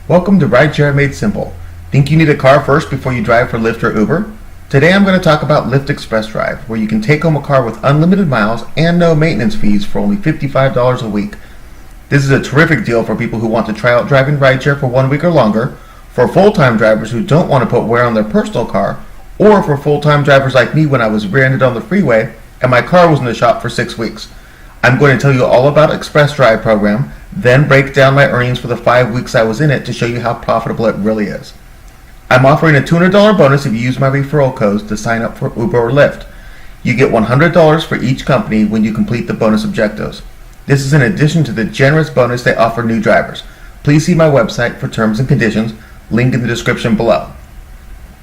Welcome to RideShare Made Simple. Think you need a car first before you drive for Lyft or Uber? Today I'm going to talk about Lyft Express Drive, where you can take home a car with unlimited miles and no maintenance fees for only $55 a week. This is a terrific deal for people who want to try out driving rideshare for 1 week or longer, for full-time drivers who don't want to put wear on their personal car, or for full-time drivers like me when I was rear-ended on the freeway and my car was in the shop for 6 weeks. I'm going to tell you all about Express Drive program, then break down my earnings for the 5 weeks I was in it to show you how profitable it really is. I'm offering a $200 bonus if you use my referral codes to sign up for Uber or Lyft. You get $100 for each company when you complete the bonus objectives. This is in addition to the generous bonus they offer new drivers. Please see my website for terms and conditions, link in the description below.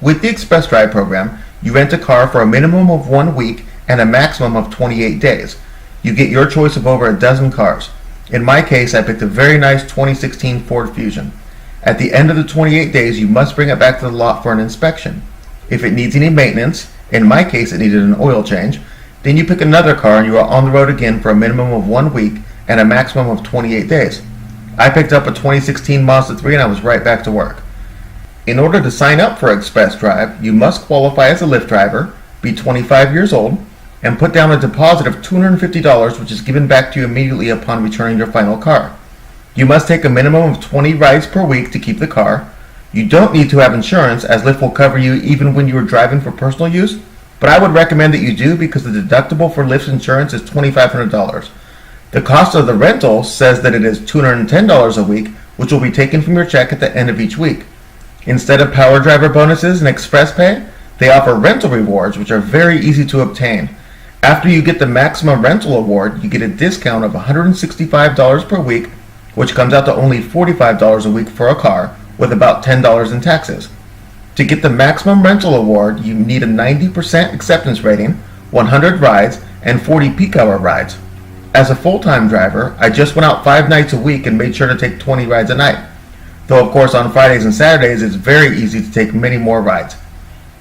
With the Express Drive program, you rent a car for a minimum of 1 week and a maximum of 28 days. You get your choice of over a dozen cars. In my case, I picked a very nice 2016 Ford Fusion. At the end of the 28 days, you must bring it back to the lot for an inspection. If it needs any maintenance, in my case it needed an oil change, then you pick another car and you are on the road again for a minimum of 1 week and a maximum of 28 days. I picked up a 2016 Mazda 3 and I was right back to work. In order to sign up for Express Drive, you must qualify as a Lyft driver, be 25 years old, and put down a deposit of $250, which is given back to you immediately upon returning your final car. You must take a minimum of 20 rides per week to keep the car. You don't need to have insurance, as Lyft will cover you even when you are driving for personal use, but I would recommend that you do because the deductible for Lyft's insurance is $2,500. The cost of the rental says that it is $210 a week, which will be taken from your check at the end of each week. Instead of power driver bonuses and express pay, they offer rental rewards, which are very easy to obtain. After you get the maximum rental award, you get a discount of $165 per week, which comes out to only $45 a week for a car, with about $10 in taxes. To get the maximum rental award, you need a 90% acceptance rating, 100 rides, and 40 peak hour rides. As a full-time driver, I just went out 5 nights a week and made sure to take 20 rides a night. Though of course on Fridays and Saturdays it's very easy to take many more rides.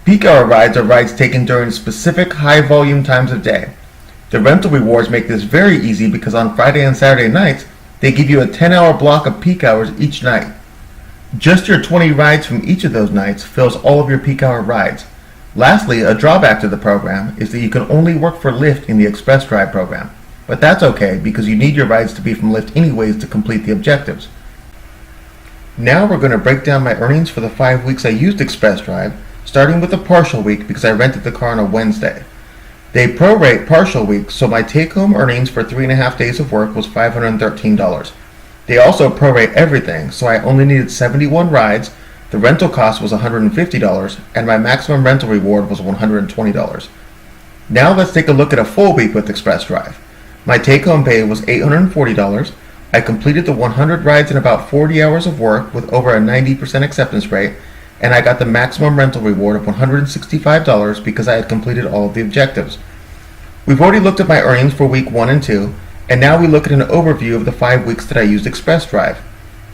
Peak hour rides are rides taken during specific high volume times of day. The rental rewards make this very easy because on Friday and Saturday nights, they give you a 10-hour block of peak hours each night. Just your 20 rides from each of those nights fills all of your peak hour rides. Lastly, a drawback to the program is that you can only work for Lyft in the Express Drive program. But that's okay because you need your rides to be from Lyft anyways to complete the objectives. Now we're going to break down my earnings for the 5 weeks I used Express Drive, starting with a partial week because I rented the car on a Wednesday. They prorate partial weeks, so my take-home earnings for 3.5 days of work was $513. They also prorate everything, so I only needed 71 rides, the rental cost was $150, and my maximum rental reward was $120. Now let's take a look at a full week with Express Drive. My take-home pay was $840. I completed the 100 rides in about 40 hours of work with over a 90% acceptance rate, and I got the maximum rental reward of $165 because I had completed all of the objectives. We've already looked at my earnings for week 1 and 2, and now we look at an overview of the 5 weeks that I used Express Drive.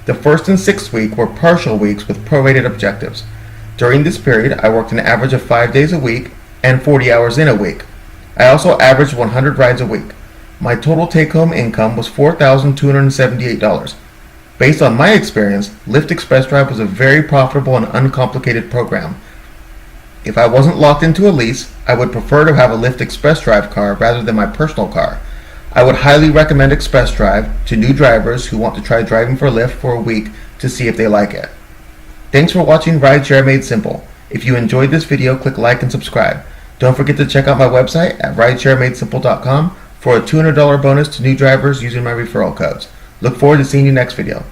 The first and 6th week were partial weeks with prorated objectives. During this period, I worked an average of 5 days a week and 40 hours in a week. I also averaged 100 rides a week. My total take-home income was $4,278. Based on my experience, Lyft Express Drive was a very profitable and uncomplicated program. If I wasn't locked into a lease, I would prefer to have a Lyft Express Drive car rather than my personal car. I would highly recommend Express Drive to new drivers who want to try driving for Lyft for a week to see if they like it. Thanks for watching RideShare Made Simple. If you enjoyed this video, click like and subscribe. Don't forget to check out my website at rideshareMadeSimple.com for a $200 bonus to new drivers using my referral codes. Look forward to seeing you next video.